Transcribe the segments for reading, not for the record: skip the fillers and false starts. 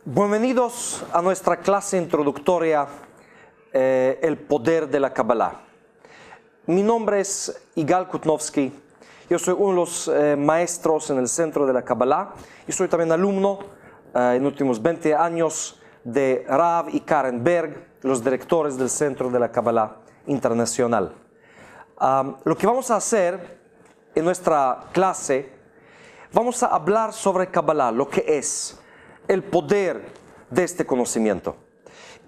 Bienvenidos a nuestra clase introductoria, El poder de la Kabbalah. Mi nombre es Igal Kutnovsky. Yo soy uno de los maestros en el Centro de la Kabbalah y soy también alumno en los últimos 20 años de Rav y Karen Berg, los directores del Centro de la Kabbalah Internacional. Lo que vamos a hacer en nuestra clase, vamos a hablar sobre Kabbalah, lo que es el poder de este conocimiento.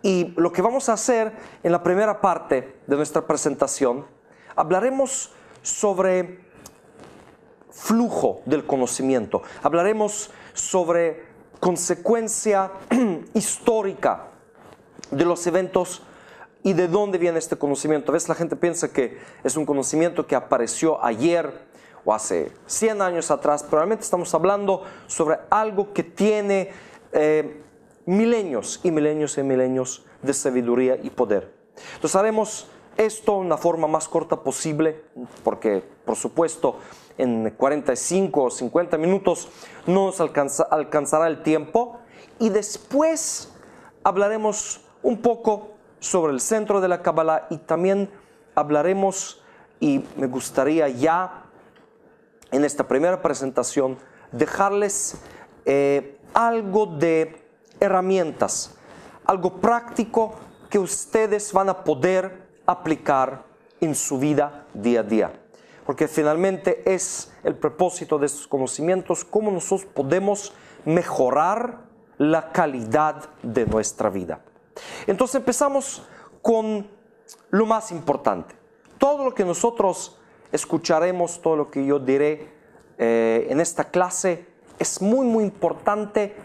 Y lo que vamos a hacer en la primera parte de nuestra presentación, hablaremos sobre flujo del conocimiento, hablaremos sobre consecuencia histórica de los eventos y de dónde viene este conocimiento. A veces la gente piensa que es un conocimiento que apareció ayer o hace 100 años atrás, pero realmente estamos hablando sobre algo que tiene milenios y milenios y milenios de sabiduría y poder. Entonces haremos esto en la forma más corta posible, porque por supuesto en 45 o 50 minutos no nos alcanzará el tiempo, y después hablaremos un poco sobre el centro de la Kabbalah y también hablaremos, y me gustaría ya en esta primera presentación dejarles algo de herramientas, algo práctico que ustedes van a poder aplicar en su vida día a día. Porque finalmente es el propósito de estos conocimientos, cómo nosotros podemos mejorar la calidad de nuestra vida. Entonces empezamos con lo más importante. Todo lo que nosotros escucharemos, todo lo que yo diré en esta clase, es muy importante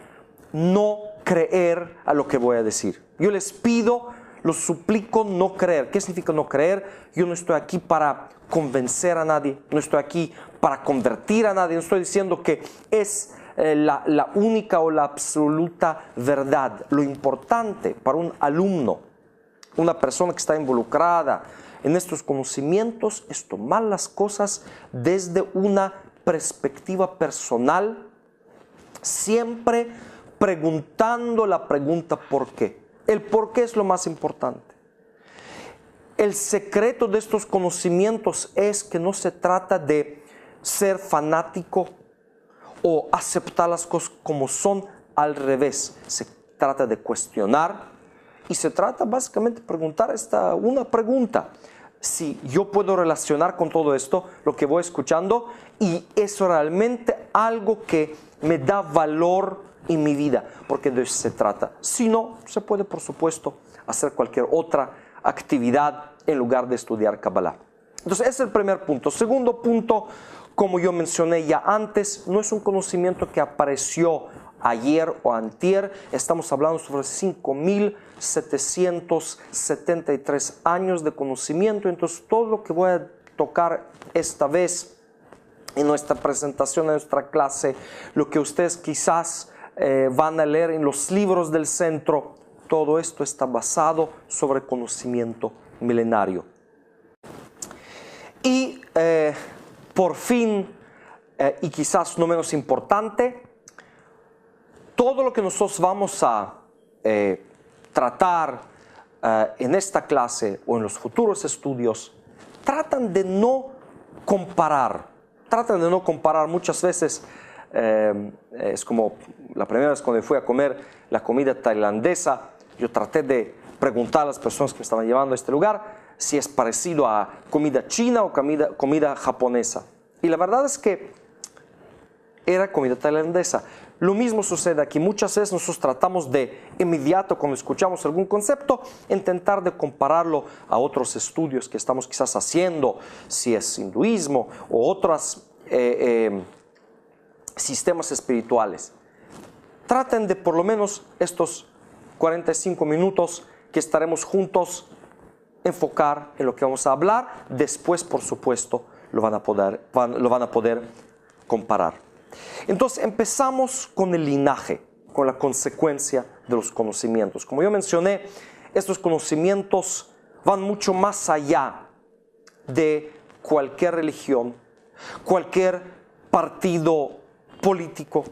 no creer a lo que voy a decir. Yo les pido, los suplico no creer. ¿Qué significa no creer? Yo no estoy aquí para convencer a nadie, no estoy aquí para convertir a nadie, no estoy diciendo que es la única o la absoluta verdad. Lo importante para un alumno, una persona que está involucrada en estos conocimientos, es tomar las cosas desde una perspectiva personal, siempre preguntando la pregunta ¿por qué? El por qué es lo más importante. El secreto de estos conocimientos es que no se trata de ser fanático o aceptar las cosas como son, al revés. Se trata de cuestionar y se trata básicamente de preguntar una pregunta. Si yo puedo relacionar con todo esto, lo que voy escuchando, y es realmente algo que me da valor en mi vida, porque de eso se trata. Si no, se puede, por supuesto, hacer cualquier otra actividad en lugar de estudiar Kabbalah. Entonces, ese es el primer punto. Segundo punto, como yo mencioné ya antes, no es un conocimiento que apareció ayer o antier. Estamos hablando sobre 5.773 años de conocimiento. Entonces, todo lo que voy a tocar esta vez en nuestra presentación, en nuestra clase, lo que ustedes quizás van a leer en los libros del centro, todo esto está basado sobre conocimiento milenario. Y por fin, y quizás no menos importante, todo lo que nosotros vamos a tratar en esta clase o en los futuros estudios, tratan de no comparar. Muchas veces. Es como la primera vez cuando fui a comer la comida tailandesa, yo traté de preguntar a las personas que me estaban llevando a este lugar si es parecido a comida china o comida japonesa. Y la verdad es que era comida tailandesa. Lo mismo sucede aquí. Muchas veces nosotros tratamos de inmediato, cuando escuchamos algún concepto, intentar de compararlo a otros estudios que estamos quizás haciendo, si es hinduismo o otras sistemas espirituales. Traten de por lo menos estos 45 minutos que estaremos juntos enfocar en lo que vamos a hablar. Después, por supuesto, lo van a poder comparar. Entonces empezamos con el linaje, con la consecuencia de los conocimientos. Como yo mencioné, estos conocimientos van mucho más allá de cualquier religión, cualquier partido político,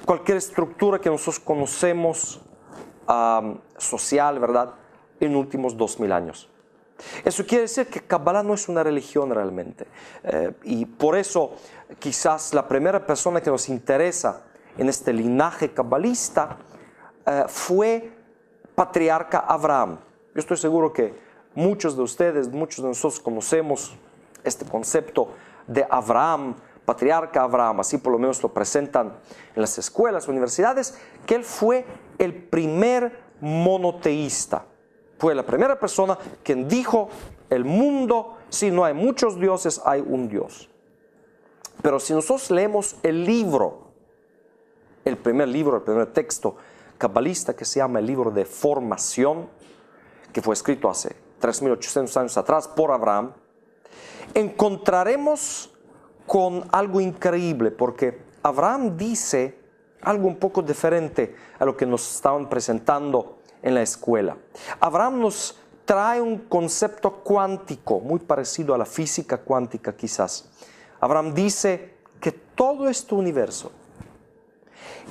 cualquier estructura que nosotros conocemos social, ¿verdad?, en últimos 2000 años. Eso quiere decir que Kabbalah no es una religión realmente. Y por eso quizás la primera persona que nos interesa en este linaje cabalista fue patriarca Abraham. Yo estoy seguro que muchos de ustedes, muchos de nosotros conocemos este concepto de Abraham, patriarca Abraham, así por lo menos lo presentan en las escuelas, universidades, que él fue el primer monoteísta. Fue la primera persona quien dijo, el mundo, si no hay muchos dioses, hay un Dios. Pero si nosotros leemos el libro, el primer texto cabalista que se llama el libro de formación, que fue escrito hace 3800 años atrás por Abraham, encontraremos con algo increíble, porque Abraham dice algo un poco diferente a lo que nos estaban presentando en la escuela. Abraham nos trae un concepto cuántico, muy parecido a la física cuántica quizás. Abraham dice que todo este universo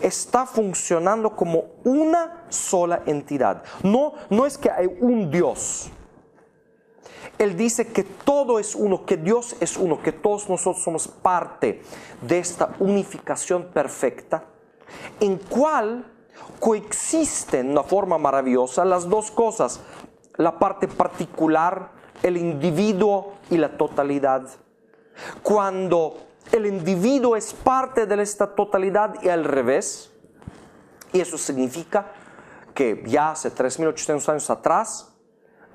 está funcionando como una sola entidad. No es que hay un Dios. Él dice que todo es uno, que Dios es uno, que todos nosotros somos parte de esta unificación perfecta, en cual coexisten de una forma maravillosa las dos cosas, la parte particular, el individuo y la totalidad. Cuando el individuo es parte de esta totalidad y al revés, y eso significa que ya hace 3800 años atrás,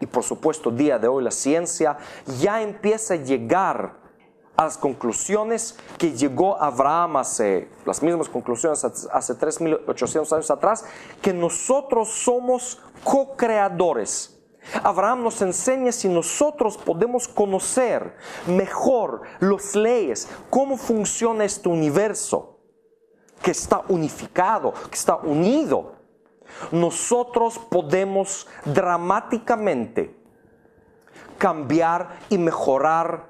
y por supuesto día de hoy la ciencia ya empieza a llegar a las conclusiones que llegó Abraham las mismas conclusiones hace 3800 años atrás, que nosotros somos co-creadores. Abraham nos enseña si nosotros podemos conocer mejor las leyes, cómo funciona este universo que está unificado, que está unido. Nosotros podemos dramáticamente cambiar y mejorar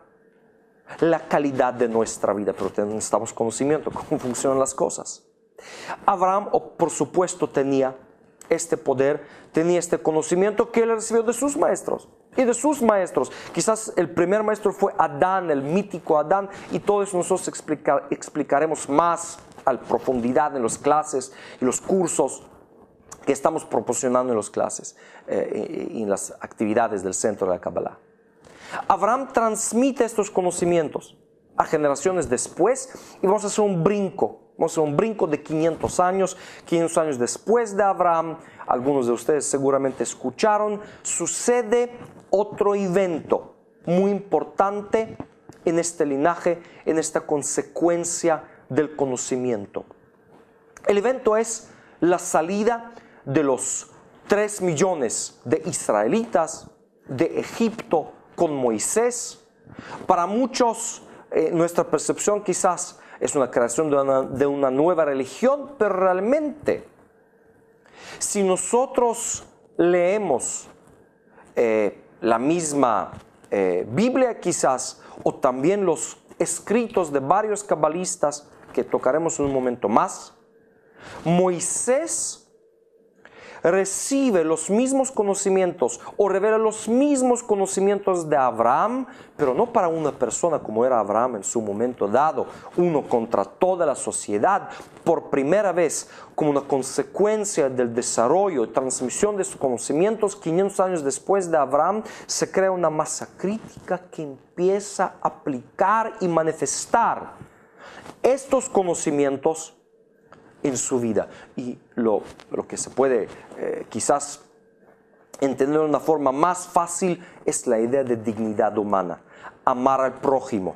la calidad de nuestra vida, pero necesitamos conocimiento, cómo funcionan las cosas. Abraham, por supuesto, tenía este poder, tenía este conocimiento que él recibió de sus maestros y de sus maestros. Quizás el primer maestro fue Adán, el mítico Adán, y todo eso nosotros explicaremos más a profundidad en las clases y los cursos que estamos proporcionando en las clases y en las actividades del Centro de la Kabbalah. Abraham transmite estos conocimientos a generaciones después y vamos a hacer un brinco. Vamos a hacer un brinco de 500 años después de Abraham. Algunos de ustedes seguramente escucharon. Sucede otro evento muy importante en este linaje, en esta consecuencia del conocimiento. El evento es la salida de los 3 millones de israelitas de Egipto con Moisés. Para muchos, nuestra percepción quizás es una creación de una nueva religión, pero realmente, si nosotros leemos la misma Biblia quizás, o también los escritos de varios cabalistas que tocaremos en un momento más, Moisés recibe los mismos conocimientos o revela los mismos conocimientos de Abraham, pero no para una persona como era Abraham en su momento dado, uno contra toda la sociedad. Por primera vez, como una consecuencia del desarrollo y transmisión de sus conocimientos, 500 años después de Abraham, se crea una masa crítica que empieza a aplicar y manifestar estos conocimientos en su vida. Y lo que se puede quizás entender de una forma más fácil es la idea de dignidad humana, amar al prójimo.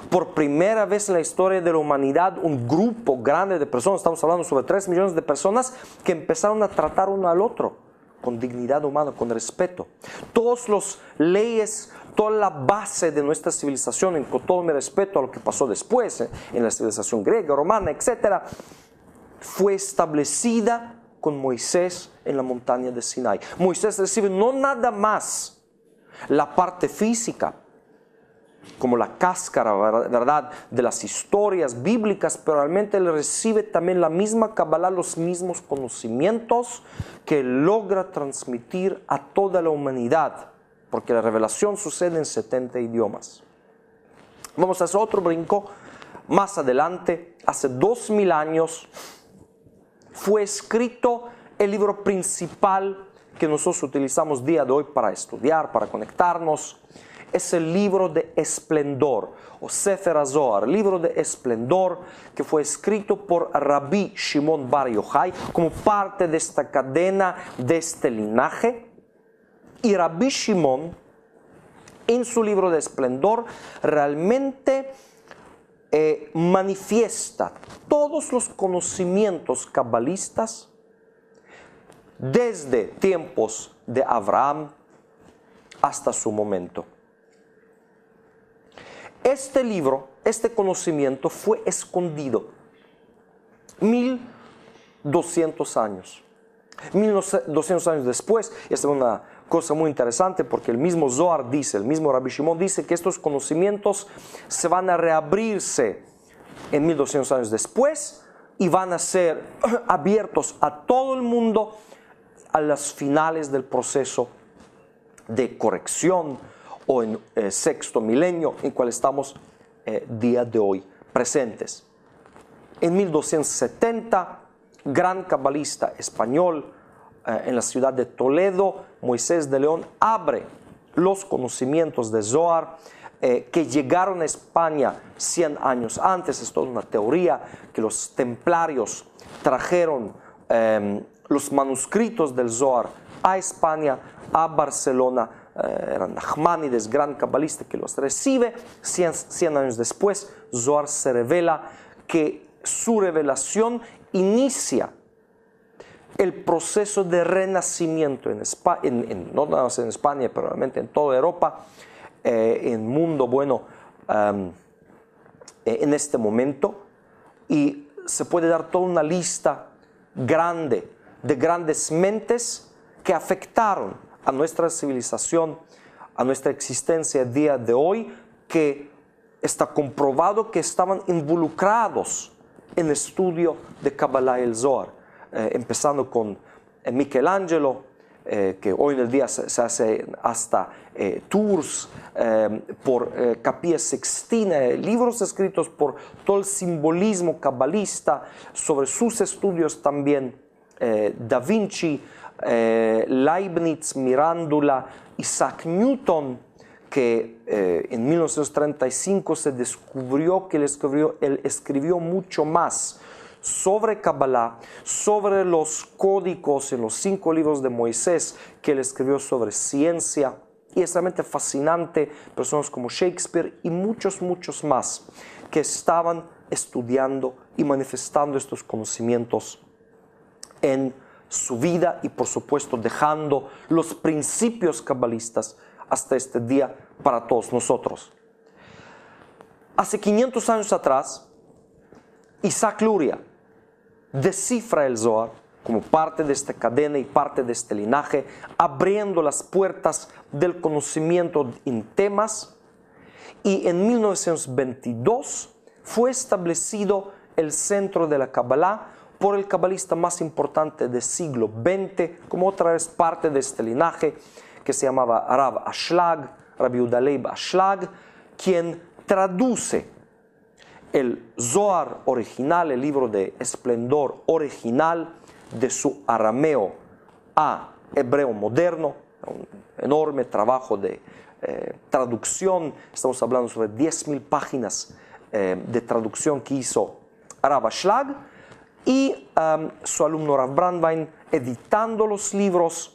Por primera vez en la historia de la humanidad, un grupo grande de personas, estamos hablando sobre 3 millones de personas, que empezaron a tratar uno al otro con dignidad humana, con respeto. Todas las leyes, toda la base de nuestra civilización, con todo mi respeto a lo que pasó después, en la civilización griega, romana, etcétera, fue establecida con Moisés en la montaña de Sinai. Moisés recibe no nada más la parte física, como la cáscara, ¿verdad?, de las historias bíblicas, pero realmente él recibe también la misma Kabbalah, los mismos conocimientos que logra transmitir a toda la humanidad, porque la revelación sucede en 70 idiomas. Vamos a hacer otro brinco. Más adelante, hace 2000 años, fue escrito el libro principal que nosotros utilizamos día de hoy para estudiar, para conectarnos. Es el libro de Esplendor, o Sefer HaZohar, libro de Esplendor, que fue escrito por Rabbi Shimon Bar Yochai, como parte de esta cadena, de este linaje. Y Rabbi Shimon, en su libro de Esplendor, realmente manifiesta todos los conocimientos cabalistas desde tiempos de Abraham hasta su momento. Este libro, este conocimiento fue escondido 1200 años. 1200 años después, y esta es una cosa muy interesante porque el mismo Zohar dice, el mismo Rabbi Shimon dice que estos conocimientos se van a reabrirse en 1200 años después y van a ser abiertos a todo el mundo a las finales del proceso de corrección o en sexto milenio en cual estamos día de hoy presentes. En 1270, gran cabalista español en la ciudad de Toledo, Moisés de León, abre los conocimientos de Zohar que llegaron a España 100 años antes. Es toda una teoría que los templarios trajeron los manuscritos del Zohar a España, a Barcelona. Eran Nachmanides, gran cabalista, que los recibe. 100 años después, Zohar se revela que su revelación inicia el proceso de renacimiento en España, no nada más en España, pero realmente en toda Europa, en el mundo, bueno, en este momento. Y se puede dar toda una lista grande de grandes mentes que afectaron a nuestra civilización, a nuestra existencia el día de hoy, que está comprobado que estaban involucrados en el estudio de Kabbalah y el Zohar. Empezando con Michelangelo, que hoy en el día se hace hasta tours por Capilla Sixtina, libros escritos por todo el simbolismo cabalista, sobre sus estudios también Da Vinci, Leibniz, Mirándula, Isaac Newton, que en 1935 se descubrió que él escribió mucho más sobre Kabbalah, sobre los códigos en los 5 libros de Moisés, que él escribió sobre ciencia. Y es realmente fascinante, personas como Shakespeare y muchos más que estaban estudiando y manifestando estos conocimientos en su vida y por supuesto dejando los principios cabalistas hasta este día para todos nosotros. Hace 500 años atrás, Isaac Luria descifra el Zohar como parte de esta cadena y parte de este linaje, abriendo las puertas del conocimiento en temas, y en 1922 fue establecido el centro de la Kabbalah por el cabalista más importante del siglo XX, como otra vez parte de este linaje, que se llamaba Rav Ashlag, Rabbi Yehuda Leib Ashlag, quien traduce el Zohar original, el libro de Esplendor original, de su arameo a hebreo moderno. Un enorme trabajo de traducción. Estamos hablando sobre 10.000 páginas de traducción que hizo Rav Ashlag, y su alumno Rav Brandwein editando los libros.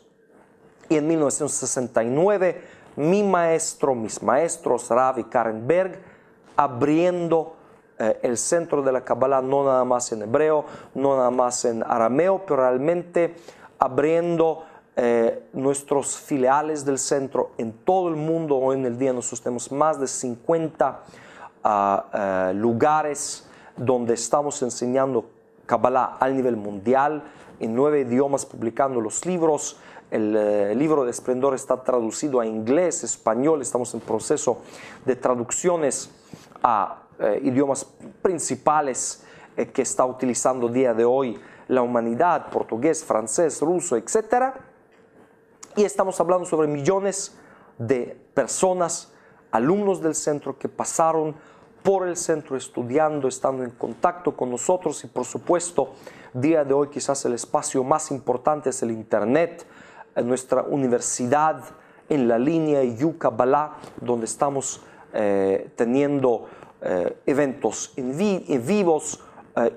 Y en 1969 mis maestros Rav y Karen Berg, abriendo el centro de la Kabbalah, no nada más en hebreo, no nada más en arameo, pero realmente abriendo nuestros filiales del centro en todo el mundo. Hoy en el día nosotros tenemos más de 50 lugares donde estamos enseñando Kabbalah al nivel mundial, en 9 idiomas publicando los libros. El libro de Esplendor está traducido a inglés, español, estamos en proceso de traducciones a idiomas principales que está utilizando día de hoy la humanidad, portugués, francés, ruso, etc. Y estamos hablando sobre millones de personas, alumnos del centro que pasaron por el centro estudiando, estando en contacto con nosotros y por supuesto, día de hoy quizás el espacio más importante es el Internet, en nuestra universidad en la línea U-Kabbalah, donde estamos teniendo eventos en vivos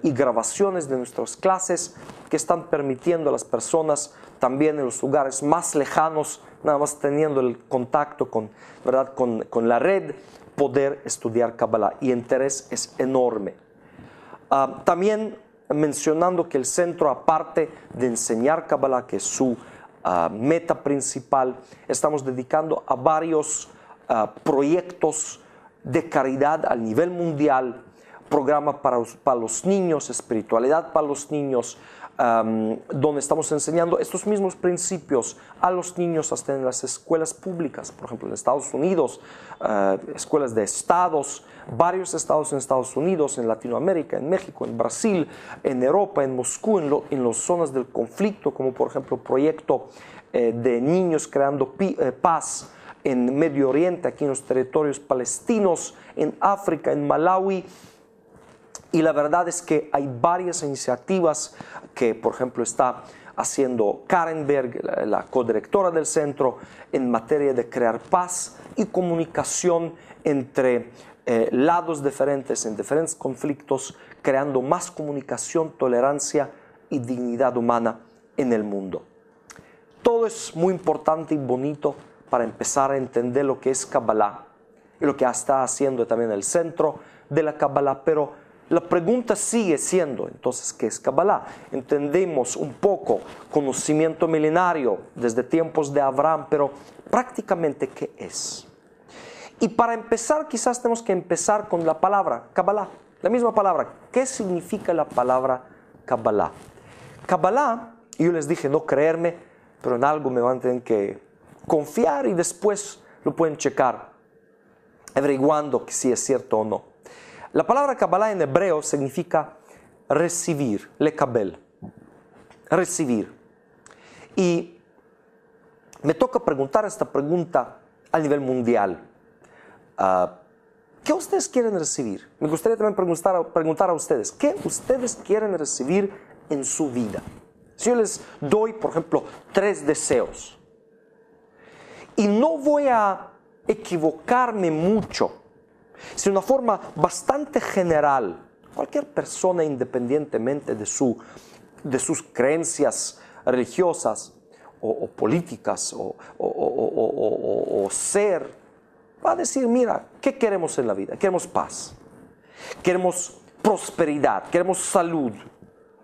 y grabaciones de nuestras clases que están permitiendo a las personas también en los lugares más lejanos, nada más teniendo el contacto con la red, poder estudiar Kabbalah, y el interés es enorme. También mencionando que el centro, aparte de enseñar Kabbalah, que es su meta principal, estamos dedicando a varios proyectos de caridad a nivel mundial, programa para los niños, espiritualidad para los niños, donde estamos enseñando estos mismos principios a los niños hasta en las escuelas públicas, por ejemplo en Estados Unidos, escuelas de estados, varios estados en Estados Unidos, en Latinoamérica, en México, en Brasil, en Europa, en Moscú, en las zonas del conflicto, como por ejemplo proyecto de niños creando paz en Medio Oriente, aquí en los territorios palestinos, en África, en Malawi. Y la verdad es que hay varias iniciativas que, por ejemplo, está haciendo Karen Berg, la codirectora del centro, en materia de crear paz y comunicación entre lados diferentes, en diferentes conflictos, creando más comunicación, tolerancia y dignidad humana en el mundo. Todo es muy importante y bonito para empezar a entender lo que es Kabbalah y lo que está haciendo también el centro de la Kabbalah, pero la pregunta sigue siendo, entonces, ¿qué es Kabbalah? Entendemos un poco conocimiento milenario desde tiempos de Abraham, pero prácticamente, ¿qué es? Y para empezar, quizás tenemos que empezar con la palabra Kabbalah, la misma palabra. ¿Qué significa la palabra Kabbalah? Kabbalah, yo les dije no creerme, pero en algo me van a tener que confiar y después lo pueden checar, averiguando que si es cierto o no. La palabra Kabbalah en hebreo significa recibir, lekabel, recibir. Y me toca preguntar esta pregunta a nivel mundial. ¿Qué ustedes quieren recibir? Me gustaría también preguntar a ustedes, ¿qué ustedes quieren recibir en su vida? Si yo les doy, por ejemplo, 3 deseos, y no voy a equivocarme mucho, sino de una forma bastante general, cualquier persona, independientemente de sus creencias religiosas o políticas o ser, va a decir, mira, ¿qué queremos en la vida? Queremos paz, queremos prosperidad, queremos salud,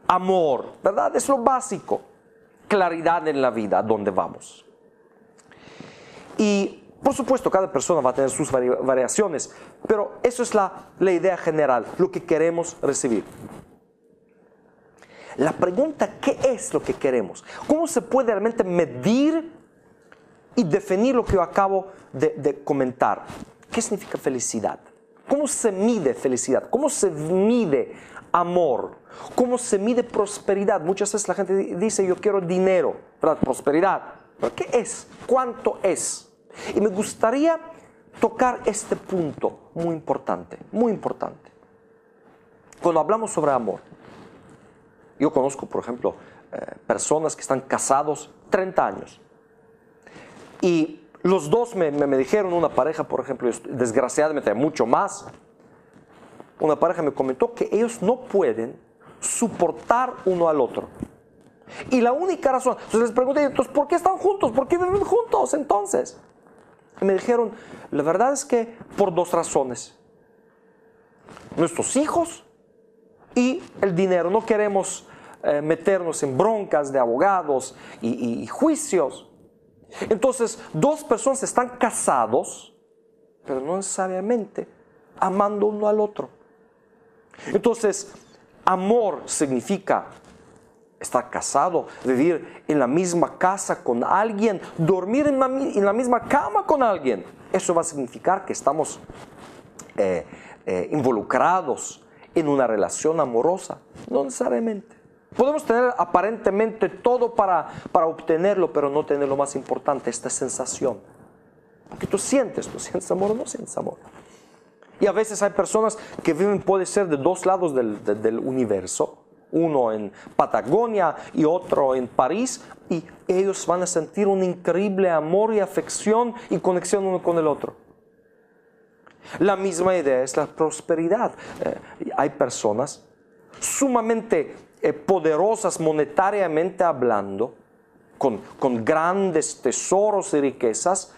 amor, ¿verdad? Es lo básico, claridad en la vida, a dónde vamos. Y por supuesto, cada persona va a tener sus variaciones, pero eso es la idea general, lo que queremos recibir. La pregunta, ¿qué es lo que queremos? ¿Cómo se puede realmente medir y definir lo que yo acabo de comentar? ¿Qué significa felicidad? ¿Cómo se mide felicidad? ¿Cómo se mide amor? ¿Cómo se mide prosperidad? Muchas veces la gente dice, yo quiero dinero, ¿verdad? Prosperidad. ¿Pero qué es? ¿Cuánto es? Y me gustaría tocar este punto muy importante, muy importante. Cuando hablamos sobre amor, yo conozco, por ejemplo, personas que están casados 30 años. Y los dos me dijeron, una pareja, por ejemplo, desgraciadamente mucho más, una pareja me comentó que ellos no pueden soportar uno al otro. Y la única razón, entonces les pregunté, entonces, ¿por qué están juntos? ¿Por qué viven juntos entonces? Y me dijeron, la verdad es que por 2 razones. Nuestros hijos y el dinero. No queremos meternos en broncas de abogados y juicios. Entonces, 2 personas están casados, pero no necesariamente amando uno al otro. Entonces, Amor significa estar casado, vivir en la misma casa con alguien, dormir en la misma cama con alguien. Eso va a significar que estamos involucrados en una relación amorosa. No necesariamente. Podemos tener aparentemente todo para obtenerlo, pero no tener lo más importante, esta sensación. Porque tú sientes amor o no sientes amor. Y a veces hay personas que viven, puede ser de dos lados del universo, uno en Patagonia y otro en París, y ellos van a sentir un increíble amor y afección y conexión uno con el otro. La misma idea es la prosperidad. Hay personas sumamente poderosas monetariamente hablando, con grandes tesoros y riquezas,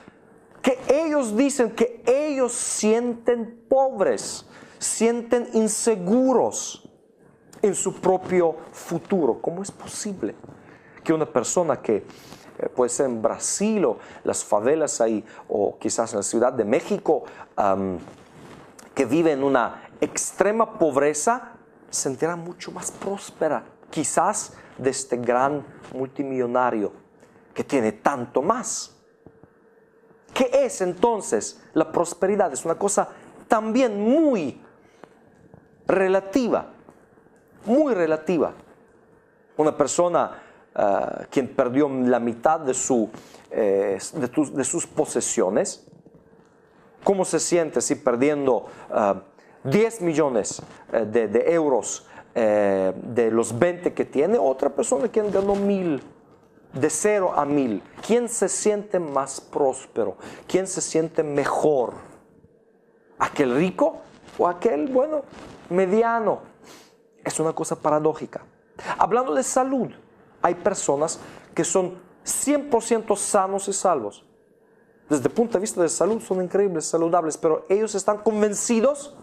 que ellos dicen que ellos sienten pobres, sienten inseguros en su propio futuro. ¿Cómo es posible que una persona que puede ser en Brasil o las favelas ahí, o quizás en la Ciudad de México, que vive en una extrema pobreza, se sentirá mucho más próspera, quizás de este gran multimillonario que tiene tanto más? ¿Qué es entonces la prosperidad? Es una cosa también muy relativa, muy relativa. Una persona quien perdió la mitad de sus posesiones, ¿cómo se siente si perdiendo 10 millones de euros de los 20 que tiene? Otra persona quien ganó 1,000. De 0 a 1,000, ¿quién se siente más próspero? ¿Quién se siente mejor? ¿Aquel rico o aquel, mediano? Es una cosa paradójica. Hablando de salud, hay personas que son 100% sanos y salvos. Desde el punto de vista de salud son increíbles, saludables, pero ellos están convencidos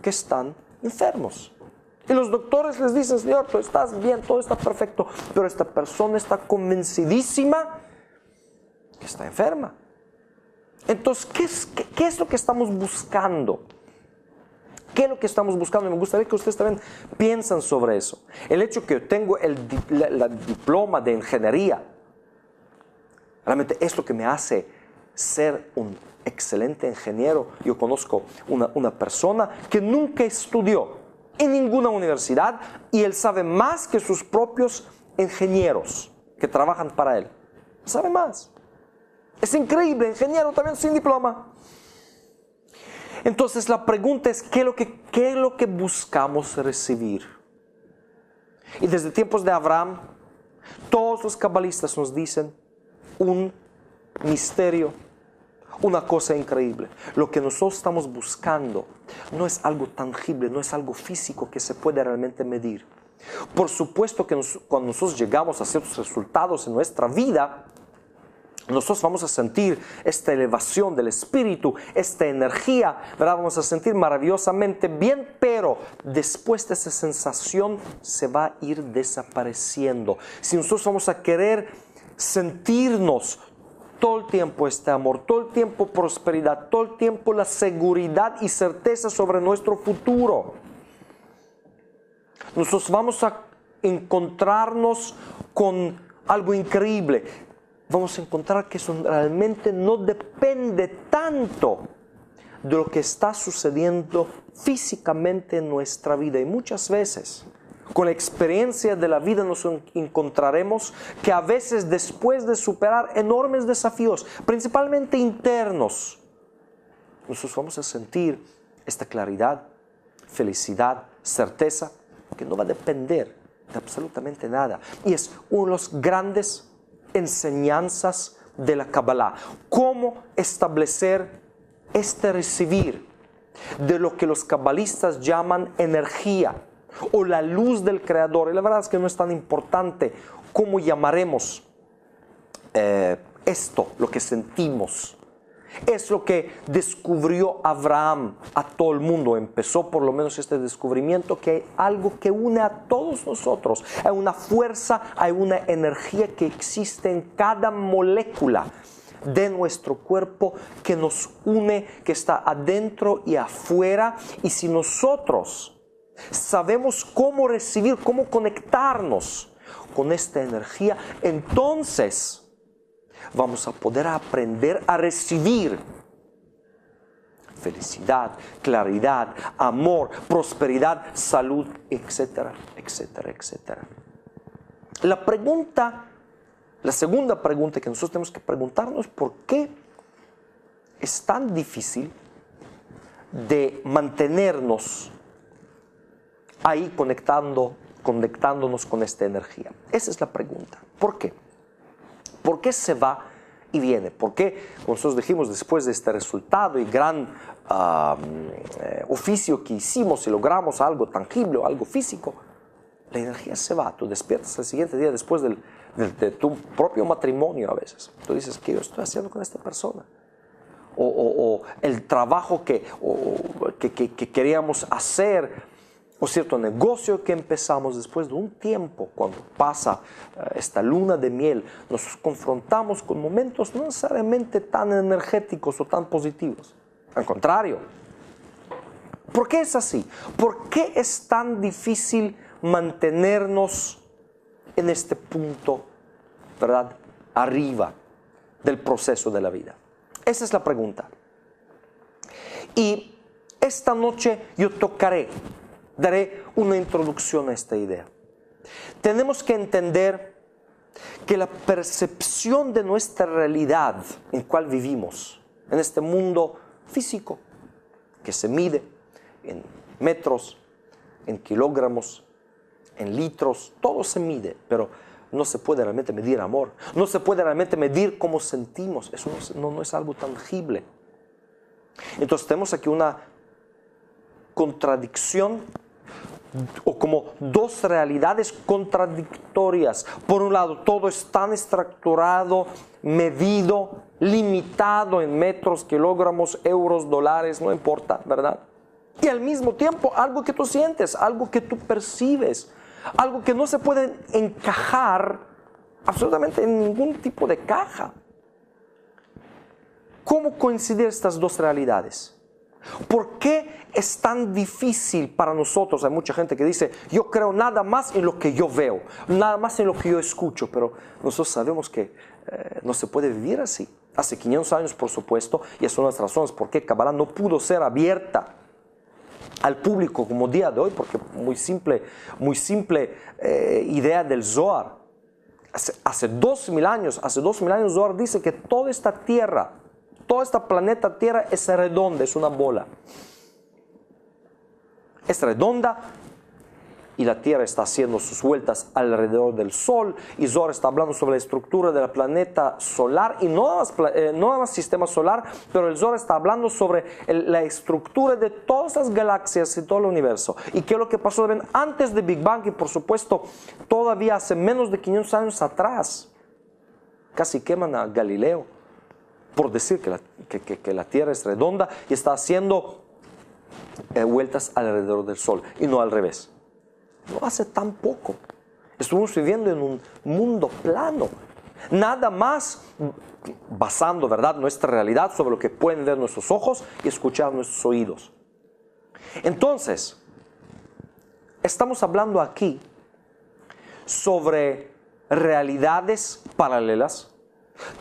que están enfermos. Y los doctores les dicen, Señor, tú estás bien, todo está perfecto, pero esta persona está convencidísima que está enferma. Entonces, ¿qué es lo que estamos buscando? ¿Qué es lo que estamos buscando? Y me gustaría que ustedes también piensen sobre eso. El hecho que yo tengo el diploma de ingeniería, realmente es lo que me hace ser un excelente ingeniero. Yo conozco una persona que nunca estudió en ninguna universidad y él sabe más que sus propios ingenieros que trabajan para él. Sabe más. Es increíble, ingeniero también sin diploma. Entonces la pregunta es, ¿qué es lo que buscamos recibir? Y desde tiempos de Abraham, todos los cabalistas nos dicen un misterio, una cosa increíble. Lo que nosotros estamos buscando no es algo tangible, no es algo físico que se puede realmente medir. Por supuesto que cuando nosotros llegamos a ciertos resultados en nuestra vida, nosotros vamos a sentir esta elevación del espíritu, esta energía, ¿verdad? Vamos a sentir maravillosamente bien, pero después de esa sensación se va a ir desapareciendo. Si nosotros vamos a querer sentirnos todo el tiempo este amor, todo el tiempo prosperidad, todo el tiempo la seguridad y certeza sobre nuestro futuro, nosotros vamos a encontrarnos con algo increíble. Vamos a encontrar que eso realmente no depende tanto de lo que está sucediendo físicamente en nuestra vida. Y muchas veces, con la experiencia de la vida, nos encontraremos que a veces, después de superar enormes desafíos, principalmente internos, nosotros vamos a sentir esta claridad, felicidad, certeza, que no va a depender de absolutamente nada. Y es uno de los grandes enseñanzas de la Kabbalah. Cómo establecer este recibir de lo que los cabalistas llaman energía o la luz del Creador. Y la verdad es que no es tan importante cómo llamaremos esto, lo que sentimos. Es lo que descubrió Abraham a todo el mundo. Empezó por lo menos este descubrimiento que hay algo que une a todos nosotros. Hay una fuerza, hay una energía que existe en cada molécula de nuestro cuerpo que nos une, que está adentro y afuera. Y si nosotros sabemos cómo recibir, cómo conectarnos con esta energía, entonces vamos a poder aprender a recibir felicidad, claridad, amor, prosperidad, salud, etcétera, etcétera, etcétera. La segunda pregunta que nosotros tenemos que preguntarnos: ¿por qué es tan difícil de mantenernos ahí conectándonos con esta energía? Esa es la pregunta. ¿Por qué? ¿Por qué se va y viene? ¿Por qué, como nosotros dijimos, después de este resultado y gran oficio que hicimos y logramos algo tangible, algo físico, la energía se va? Tú despiertas el siguiente día después de tu propio matrimonio a veces. Tú dices: ¿qué yo estoy haciendo con esta persona? O el trabajo que queríamos hacer, o cierto negocio que empezamos, después de un tiempo, cuando pasa esta luna de miel, nos confrontamos con momentos no necesariamente tan energéticos o tan positivos. Al contrario. ¿Por qué es así? ¿Por qué es tan difícil mantenernos en este punto, ¿verdad?, arriba del proceso de la vida? Esa es la pregunta. Y esta noche yo daré una introducción a esta idea. Tenemos que entender que la percepción de nuestra realidad en cual vivimos, en este mundo físico, que se mide en metros, en kilogramos, en litros, todo se mide, pero no se puede realmente medir amor, no se puede realmente medir cómo sentimos, eso no es algo tangible. Entonces tenemos aquí una contradicción, o como dos realidades contradictorias. Por un lado, todo es tan estructurado, medido, limitado en metros, kilogramos, euros, dólares, no importa, ¿verdad? Y al mismo tiempo, algo que tú sientes, algo que tú percibes, algo que no se puede encajar absolutamente en ningún tipo de caja. ¿Cómo coincidir estas dos realidades? ¿Por qué es tan difícil para nosotros? Hay mucha gente que dice: yo creo nada más en lo que yo veo, nada más en lo que yo escucho, pero nosotros sabemos que no se puede vivir así. Hace 500 años, por supuesto, y es una de las razones por qué Kabbalah no pudo ser abierta al público como día de hoy, porque muy simple idea del Zohar. Hace 2000 años Zohar dice que toda esta tierra, todo este planeta Tierra es redonda, es una bola. Es redonda y la Tierra está haciendo sus vueltas alrededor del Sol, y Zohar está hablando sobre la estructura del planeta solar, y no nada más sistema solar, pero el Zohar está hablando sobre la estructura de todas las galaxias y todo el universo. Y qué es lo que pasó también antes de Big Bang, y por supuesto todavía hace menos de 500 años atrás. Casi queman a Galileo por decir que la Tierra es redonda y está haciendo vueltas alrededor del Sol, y no al revés. No hace tan poco. Estuvimos viviendo en un mundo plano. Nada más basando, ¿verdad?, nuestra realidad sobre lo que pueden ver nuestros ojos y escuchar nuestros oídos. Entonces, estamos hablando aquí sobre realidades paralelas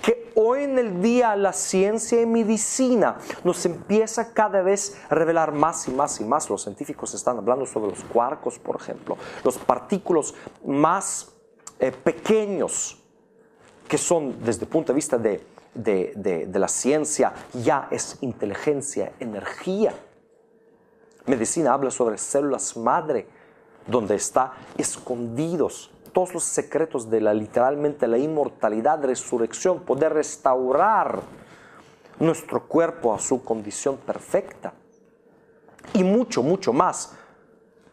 que hoy en el día la ciencia y medicina nos empieza cada vez a revelar más y más y más. Los científicos están hablando sobre los quarks, por ejemplo, los partículas más pequeños, que son, desde el punto de vista de la ciencia, ya es inteligencia, energía. Medicina habla sobre células madre, donde están escondidos todos los secretos de literalmente la inmortalidad, resurrección, poder restaurar nuestro cuerpo a su condición perfecta. Y mucho, mucho más.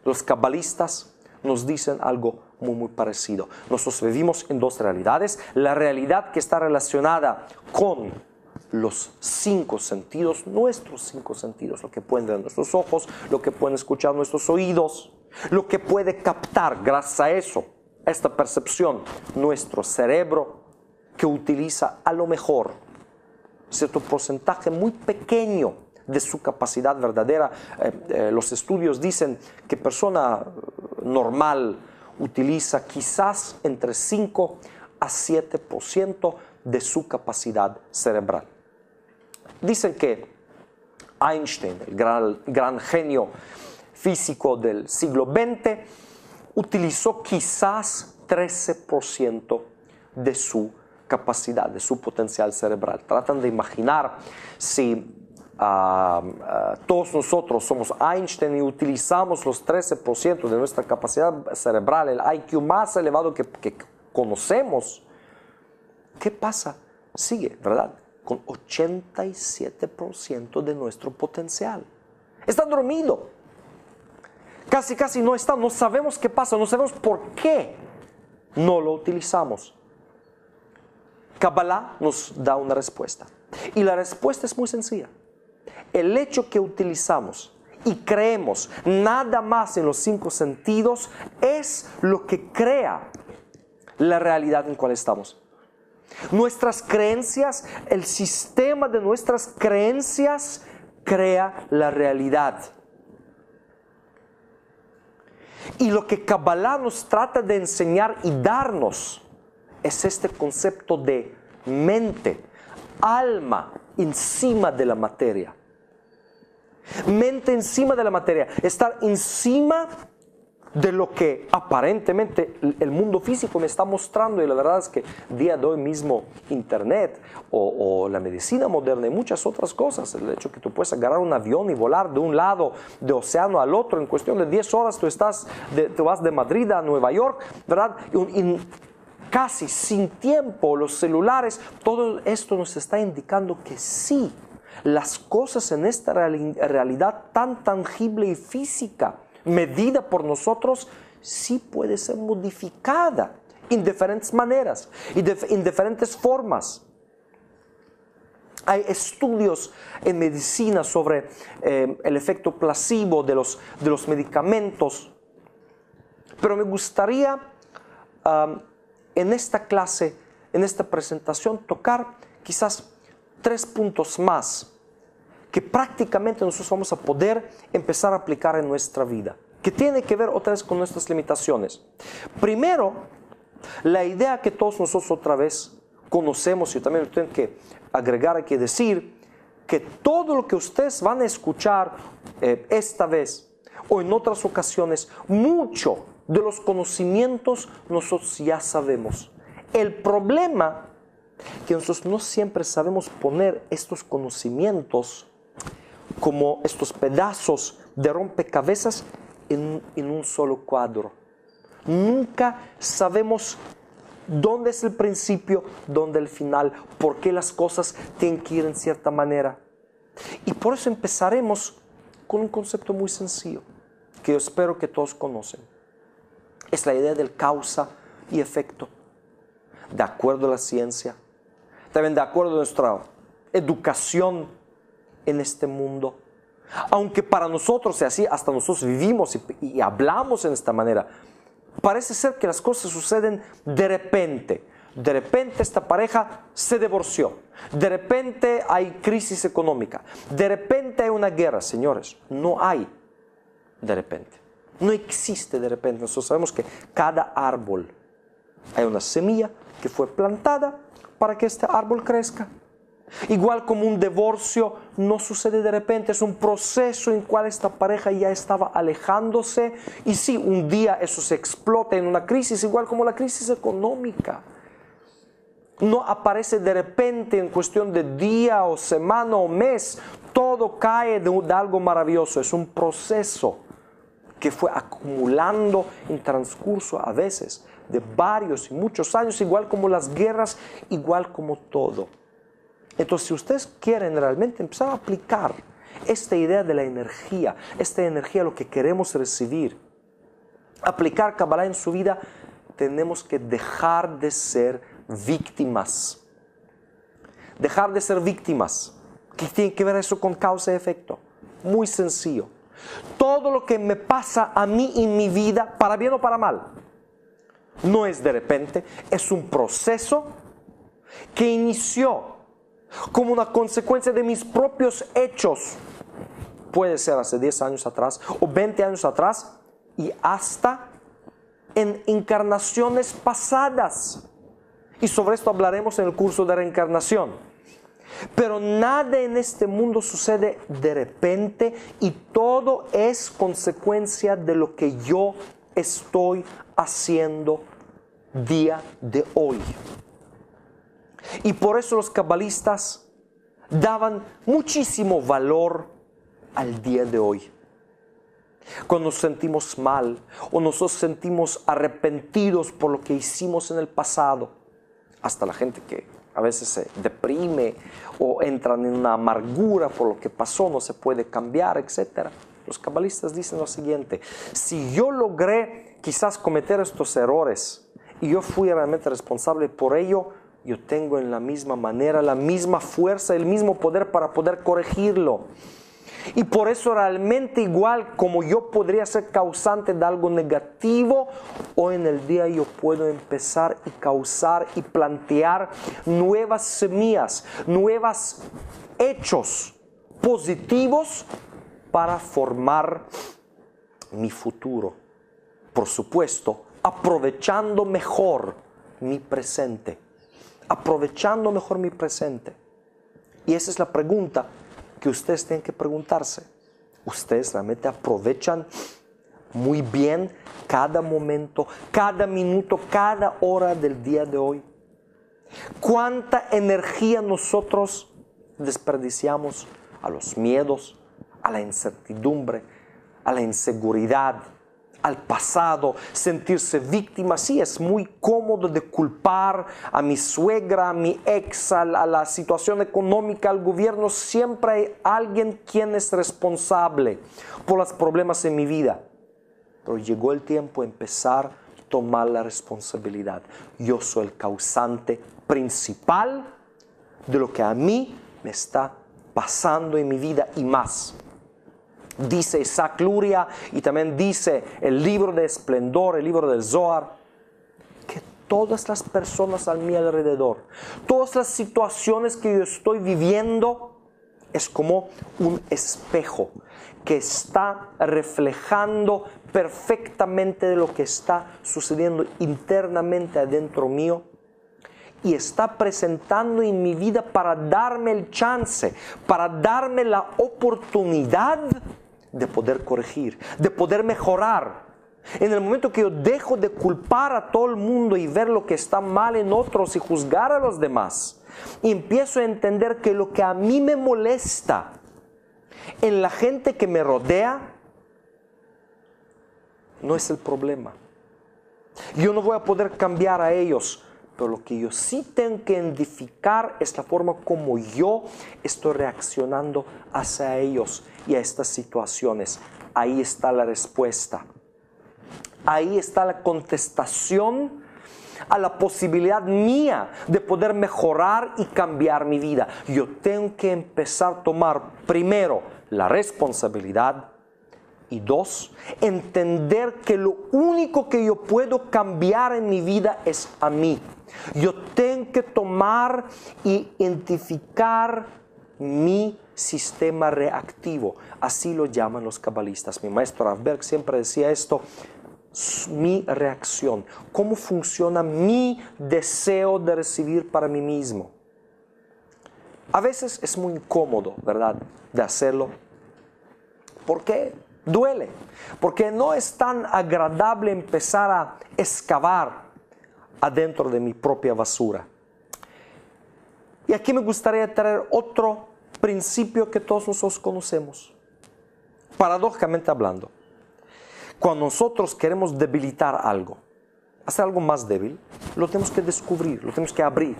Los cabalistas nos dicen algo muy parecido. Nosotros vivimos en dos realidades. La realidad que está relacionada con los 5 sentidos, nuestros 5 sentidos, lo que pueden ver nuestros ojos, lo que pueden escuchar nuestros oídos, lo que puede captar, gracias a eso, esta percepción, nuestro cerebro, que utiliza a lo mejor cierto porcentaje muy pequeño de su capacidad verdadera. Los estudios dicen que persona normal utiliza quizás entre 5 a 7% de su capacidad cerebral. Dicen que Einstein, el gran genio físico del siglo XX, utilizó quizás 13% de su capacidad, de su potencial cerebral. Tratan de imaginar si todos nosotros somos Einstein y utilizamos los 13% de nuestra capacidad cerebral, el IQ más elevado que conocemos. ¿Qué pasa? Sigue, ¿verdad? Con 87% de nuestro potencial. Está dormido. Casi no está. No sabemos qué pasa, no sabemos por qué no lo utilizamos. Kabbalah nos da una respuesta. Y la respuesta es muy sencilla. El hecho que utilizamos y creemos nada más en los 5 sentidos es lo que crea la realidad en cual estamos. Nuestras creencias, el sistema de nuestras creencias crea la realidad. Y lo que Kabbalah nos trata de enseñar y darnos es este concepto de mente, alma encima de la materia. Mente encima de la materia, estar encima de lo que aparentemente el mundo físico me está mostrando. Y la verdad es que día de hoy mismo Internet o la medicina moderna y muchas otras cosas, el hecho que tú puedes agarrar un avión y volar de un lado de océano al otro en cuestión de 10 horas, tú vas de Madrid a Nueva York, ¿verdad? Y casi sin tiempo, los celulares, todo esto nos está indicando que sí, las cosas en esta realidad tan tangible y física, medida por nosotros, sí puede ser modificada en diferentes maneras y en diferentes formas. Hay estudios en medicina sobre el efecto placebo de los medicamentos, pero me gustaría en esta clase, en esta presentación, tocar quizás 3 puntos más que prácticamente nosotros vamos a poder empezar a aplicar en nuestra vida, que tiene que ver otra vez con nuestras limitaciones. Primero, la idea que todos nosotros otra vez conocemos, y también tengo que agregar aquí, decir que todo lo que ustedes van a escuchar esta vez o en otras ocasiones, mucho de los conocimientos nosotros ya sabemos. El problema es que nosotros no siempre sabemos poner estos conocimientos como estos pedazos de rompecabezas en un solo cuadro. Nunca sabemos dónde es el principio, dónde el final, por qué las cosas tienen que ir en cierta manera. Y por eso empezaremos con un concepto muy sencillo, que yo espero que todos conocen. Es la idea del causa y efecto. De acuerdo a la ciencia, también de acuerdo a nuestra educación en este mundo. Aunque para nosotros sea así, hasta nosotros vivimos y hablamos en esta manera, parece ser que las cosas suceden de repente. De repente esta pareja se divorció. De repente hay crisis económica. De repente hay una guerra. Señores, no hay de repente. No existe de repente. Nosotros sabemos que cada árbol hay una semilla que fue plantada para que este árbol crezca. Igual como un divorcio no sucede de repente, es un proceso en el cual esta pareja ya estaba alejándose y sí, un día eso se explota en una crisis, igual como la crisis económica. No aparece de repente en cuestión de día o semana o mes, todo cae de algo maravilloso, es un proceso que fue acumulando en transcurso a veces de varios y muchos años, igual como las guerras, igual como todo. Entonces, si ustedes quieren realmente empezar a aplicar esta idea de la energía, lo que queremos recibir, aplicar Kabbalah en su vida, tenemos que dejar de ser víctimas. Dejar de ser víctimas. ¿Qué tiene que ver eso con causa y efecto? Muy sencillo. Todo lo que me pasa a mí en mi vida, para bien o para mal, no es de repente, es un proceso que inició como una consecuencia de mis propios hechos puede ser hace 10 años atrás o 20 años atrás y hasta en encarnaciones pasadas. Y sobre esto hablaremos en el curso de reencarnación. Pero nada en este mundo sucede de repente y todo es consecuencia de lo que yo estoy haciendo día de hoy. Y por eso los cabalistas daban muchísimo valor al día de hoy. Cuando nos sentimos mal o nos sentimos arrepentidos por lo que hicimos en el pasado, hasta la gente que a veces se deprime o entran en una amargura por lo que pasó, no se puede cambiar, etc. Los cabalistas dicen lo siguiente: si yo logré quizás cometer estos errores y yo fui realmente responsable por ello, yo tengo en la misma manera, la misma fuerza, el mismo poder para poder corregirlo. Y por eso realmente igual como yo podría ser causante de algo negativo, hoy en el día yo puedo empezar y causar y plantear nuevas semillas, nuevos hechos positivos para formar mi futuro. Por supuesto, aprovechando mejor mi presente. Aprovechando mejor mi presente. Y esa es la pregunta que ustedes tienen que preguntarse. ¿Ustedes realmente aprovechan muy bien cada momento, cada minuto, cada hora del día de hoy? ¿Cuánta energía nosotros desperdiciamos a los miedos, a la incertidumbre, a la inseguridad, al pasado, sentirse víctima? Sí, es muy cómodo de culpar a mi suegra, a mi ex, a la situación económica, al gobierno. Siempre hay alguien quien es responsable por los problemas en mi vida. Pero llegó el tiempo de empezar a tomar la responsabilidad. Yo soy el causante principal de lo que a mí me está pasando en mi vida y más. Dice Isaac Luria y también dice el libro de Esplendor, el libro del Zohar, que todas las personas a mi alrededor, todas las situaciones que yo estoy viviendo, es como un espejo que está reflejando perfectamente de lo que está sucediendo internamente adentro mío y está presentando en mi vida para darme el chance, para darme la oportunidad de poder corregir, de poder mejorar. En el momento que yo dejo de culpar a todo el mundo y ver lo que está mal en otros y juzgar a los demás, y empiezo a entender que lo que a mí me molesta en la gente que me rodea no es el problema. Yo no voy a poder cambiar a ellos, pero lo que yo sí tengo que identificar es la forma como yo estoy reaccionando hacia ellos y a estas situaciones. Ahí está la respuesta. Ahí está la contestación a la posibilidad mía de poder mejorar y cambiar mi vida. Yo tengo que empezar a tomar primero la responsabilidad y dos, entender que lo único que yo puedo cambiar en mi vida es a mí. Yo tengo que tomar e identificar mi sistema reactivo. Así lo llaman los cabalistas. Mi maestro Rav Berg siempre decía esto: mi reacción, cómo funciona mi deseo de recibir para mí mismo. A veces es muy incómodo, ¿verdad?, de hacerlo. ¿Por qué? Duele, porque no es tan agradable empezar a excavar adentro de mi propia basura. Y aquí me gustaría traer otro principio que todos nosotros conocemos. Paradójicamente hablando, cuando nosotros queremos debilitar algo, hacer algo más débil, lo tenemos que descubrir, lo tenemos que abrir.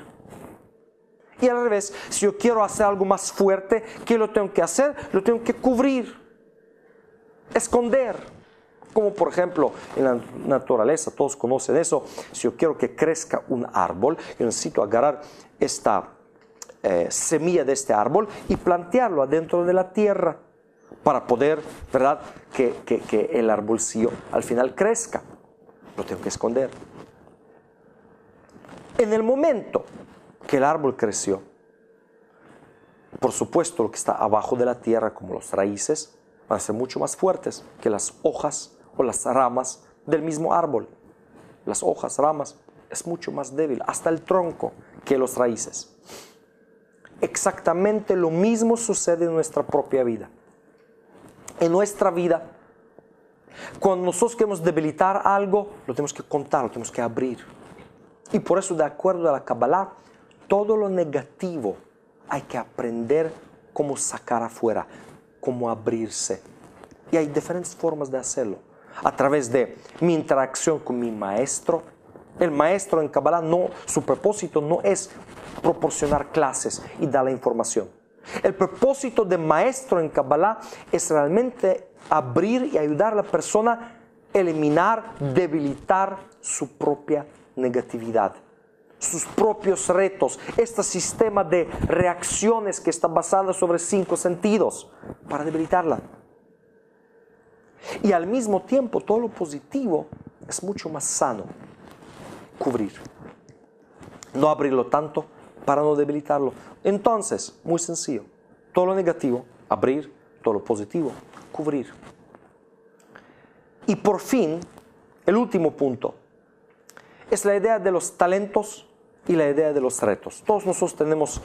Y al revés, si yo quiero hacer algo más fuerte, ¿qué lo tengo que hacer? Lo tengo que cubrir, esconder. Como por ejemplo en la naturaleza, todos conocen eso. Si yo quiero que crezca un árbol, yo necesito agarrar esta semilla de este árbol y plantearlo adentro de la tierra para poder, ¿verdad?, que el arbolcillo al final crezca. Lo tengo que esconder. En el momento que el árbol creció, por supuesto lo que está abajo de la tierra, como las raíces, van a ser mucho más fuertes que las hojas o las ramas del mismo árbol. Las hojas, ramas, es mucho más débil, hasta el tronco, que las raíces. Exactamente lo mismo sucede en nuestra propia vida. En nuestra vida, cuando nosotros queremos debilitar algo, lo tenemos que contar, lo tenemos que abrir. Y por eso, de acuerdo a la Kabbalah, todo lo negativo hay que aprender cómo sacar afuera, cómo abrirse. Y hay diferentes formas de hacerlo. A través de mi interacción con mi maestro. El maestro en Kabbalah, su propósito no es proporcionar clases y dar la información. El propósito del maestro en Kabbalah es realmente abrir y ayudar a la persona a eliminar, debilitar su propia negatividad, sus propios retos, este sistema de reacciones que está basado sobre 5 sentidos, para debilitarla. Y al mismo tiempo, todo lo positivo es mucho más sano. Cubrir. No abrirlo tanto para no debilitarlo. Entonces, muy sencillo. Todo lo negativo, abrir. Todo lo positivo, cubrir. Y por fin, el último punto, es la idea de los talentos y la idea de los retos. Todos nosotros tenemos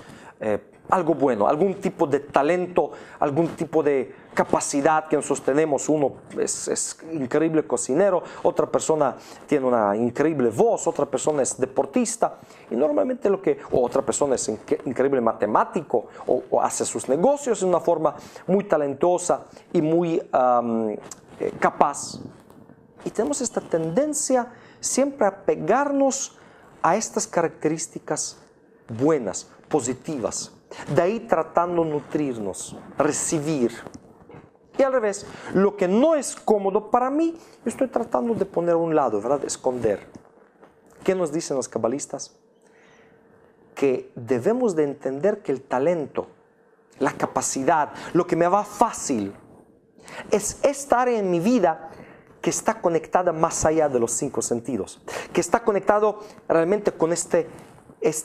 algo bueno, algún tipo de talento, algún tipo de capacidad que nosotros tenemos. Uno es increíble cocinero, otra persona tiene una increíble voz, otra persona es deportista, y normalmente o otra persona es increíble matemático, o hace sus negocios de una forma muy talentosa y muy capaz. Y tenemos esta tendencia siempre a pegarnos a estas características buenas, positivas. De ahí tratando de nutrirnos, recibir. Y al revés, lo que no es cómodo para mí, yo estoy tratando de poner a un lado, ¿verdad? Esconder. ¿Qué nos dicen los cabalistas? Que debemos de entender que el talento, la capacidad, lo que me va fácil, es esta área en mi vida que está conectada más allá de los 5 sentidos, que está conectado realmente con este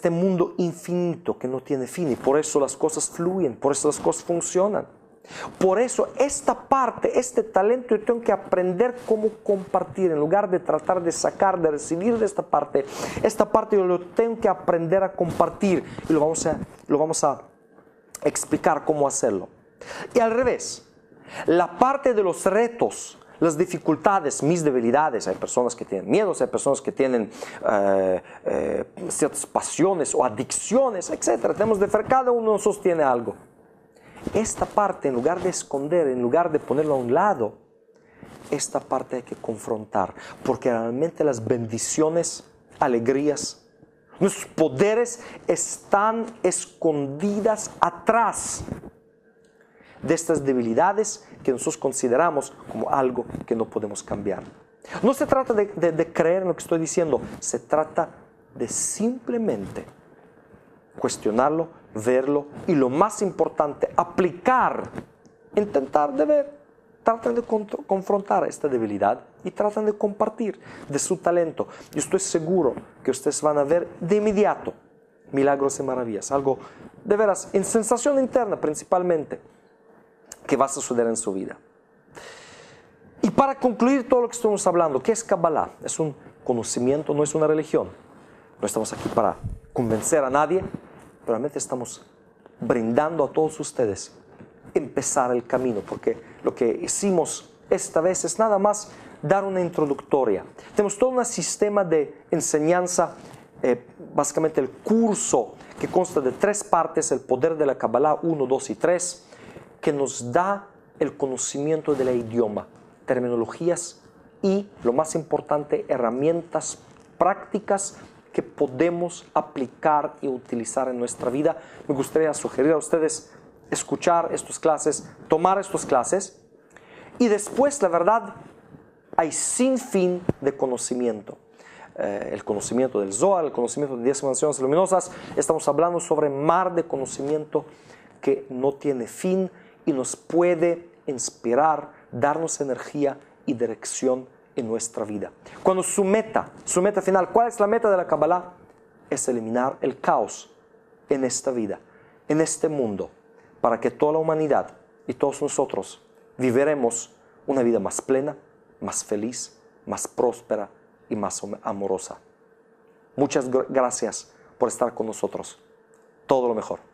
mundo infinito que no tiene fin, y por eso las cosas fluyen, por eso las cosas funcionan. Por eso esta parte, este talento, yo tengo que aprender cómo compartir, en lugar de tratar de sacar, de recibir de esta parte yo lo tengo que aprender a compartir, y lo vamos a explicar cómo hacerlo. Y al revés, la parte de los retos, las dificultades, mis debilidades, hay personas que tienen miedos, hay personas que tienen ciertas pasiones o adicciones, etc. Cada uno de nosotros tiene algo. Esta parte, en lugar de esconder, en lugar de ponerlo a un lado, esta parte hay que confrontar, porque realmente las bendiciones, alegrías, nuestros poderes están escondidas atrás de estas debilidades que nosotros consideramos como algo que no podemos cambiar. No se trata de creer en lo que estoy diciendo, se trata de simplemente cuestionarlo, verlo, y lo más importante, aplicar, intentar de ver, tratan de confrontar esta debilidad y tratan de compartir de su talento. Yo estoy seguro que ustedes van a ver de inmediato milagros y maravillas, algo de veras, en sensación interna principalmente, que va a suceder en su vida. Y para concluir todo lo que estamos hablando, ¿qué es Kabbalah? Es un conocimiento, no es una religión. No estamos aquí para convencer a nadie, pero realmente estamos brindando a todos ustedes empezar el camino, porque lo que hicimos esta vez es nada más dar una introductoria. Tenemos todo un sistema de enseñanza, básicamente el curso que consta de 3 partes, el poder de la Kabbalah 1, 2 y 3, que nos da el conocimiento del idioma, terminologías y, lo más importante, herramientas prácticas que podemos aplicar y utilizar en nuestra vida. Me gustaría sugerir a ustedes escuchar estas clases, tomar estas clases, y después, la verdad, hay sin fin de conocimiento. El conocimiento del Zohar, el conocimiento de 10 mansiones luminosas. Estamos hablando sobre mar de conocimiento que no tiene fin y nos puede inspirar, darnos energía y dirección en nuestra vida. Cuando su meta final, ¿cuál es la meta de la Kabbalah? Es eliminar el caos en esta vida, en este mundo, para que toda la humanidad y todos nosotros viviremos una vida más plena, más feliz, más próspera y más amorosa. Muchas gracias por estar con nosotros. Todo lo mejor.